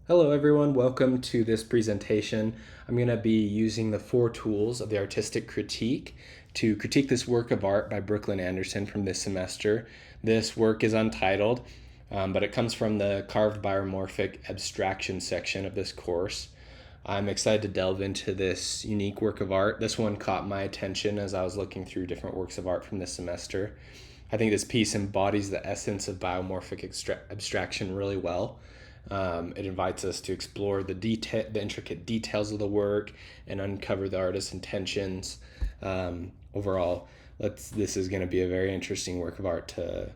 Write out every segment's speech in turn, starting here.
Hello everyone, welcome to this presentation. I'm going to be using the 4 tools of the artistic critique to critique this work of art by Brooklyn Anderson from this semester. This work is untitled, but it comes from the Carved Biomorphic Abstraction section of this course. I'm excited to delve into this unique work of art. This one caught my attention as I was looking through different works of art from this semester. I think this piece embodies the essence of biomorphic abstraction really well. It invites us to explore the intricate details of the work and uncover the artist's intentions. Overall, this is going to be a very interesting work of art to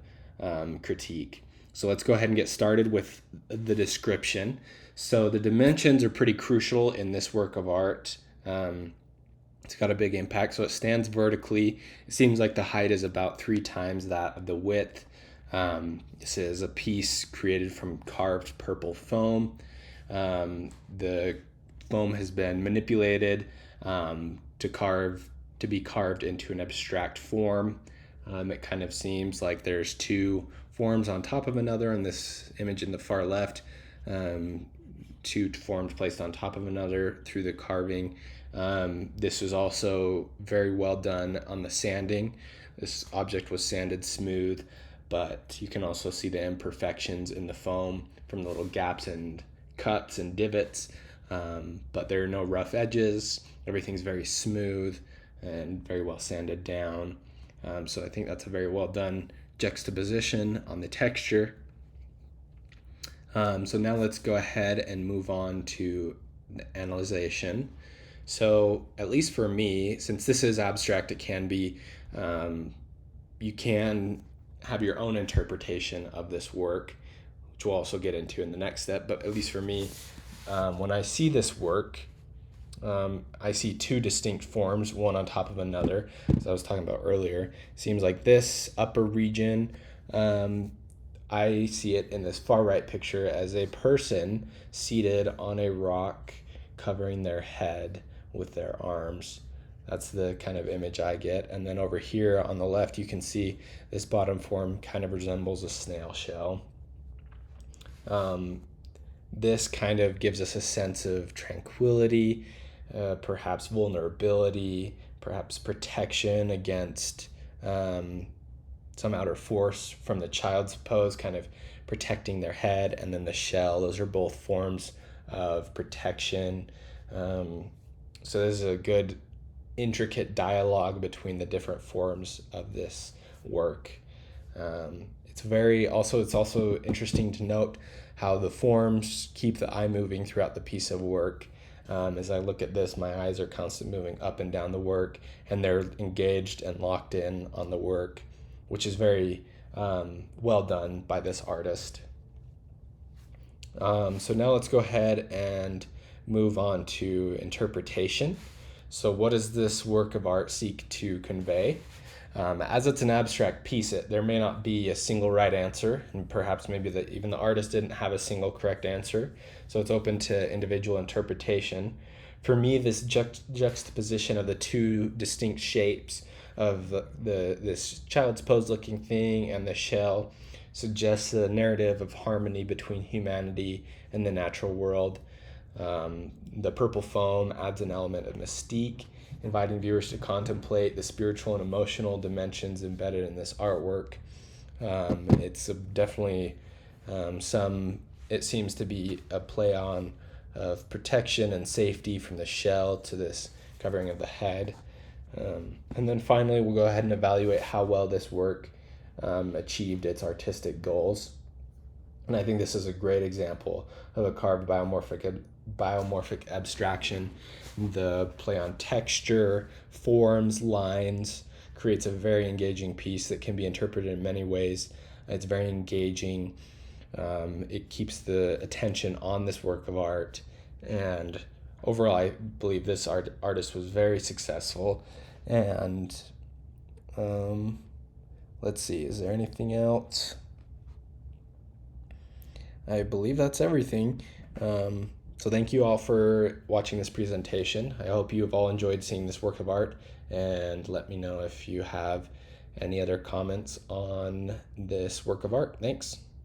critique. So let's go ahead and get started with the description. So the dimensions are pretty crucial in this work of art. It's got a big impact. So it stands vertically. It seems like the height is about 3 times that of the width. This is a piece created from carved purple foam. The foam has been manipulated to be carved into an abstract form. It kind of seems like there's 2 forms on top of another in this image in the far left. 2 forms placed on top of another through the carving. This was also very well done on the sanding. This object was sanded smooth, but you can also see the imperfections in the foam from the little gaps and cuts and divots, but there are no rough edges. Everything's very smooth and very well sanded down. So I think that's a very well done juxtaposition on the texture. So now let's go ahead and move on to the analyzation. So at least for me, since this is abstract, it can be, you can have your own interpretation of this work, which we'll also get into in the next step. But at least for me, when I see this work, I see 2 distinct forms, one on top of another, as I was talking about earlier. Seems like this upper region, I see it in this far right picture as a person seated on a rock covering their head with their arms. That's the kind of image I get. And then over here on the left, you can see this bottom form kind of resembles a snail shell. This kind of gives us a sense of tranquility, perhaps vulnerability, perhaps protection against some outer force from the child's pose, kind of protecting their head, and then the shell. Those are both forms of protection. So there's a good intricate dialogue between the different forms of this work. It's also interesting to note how the forms keep the eye moving throughout the piece of work. As I look at this, my eyes are constantly moving up and down the work, and they're engaged and locked in on the work, which is very well done by this artist. So now let's go ahead and move on to interpretation. So what does this work of art seek to convey? As it's an abstract piece, there may not be a single right answer, and perhaps maybe even the artist didn't have a single correct answer, so it's open to individual interpretation. For me, this juxtaposition of the 2 distinct shapes of this child's pose looking thing and the shell suggests a narrative of harmony between humanity and the natural world. The purple foam adds an element of mystique, inviting viewers to contemplate the spiritual and emotional dimensions embedded in this artwork. It's definitely it seems to be a play on of protection and safety from the shell to this covering of the head. And then finally, we'll go ahead and evaluate how well this work achieved its artistic goals. And I think this is a great example of a carved biomorphic abstraction. The play on texture, forms, lines creates a very engaging piece that can be interpreted in many ways. It's very engaging. It keeps the attention on this work of art. And overall, I believe this artist was very successful. And let's see, is there anything else? I believe that's everything. So thank you all for watching this presentation. I hope you have all enjoyed seeing this work of art, and let me know if you have any other comments on this work of art. Thanks.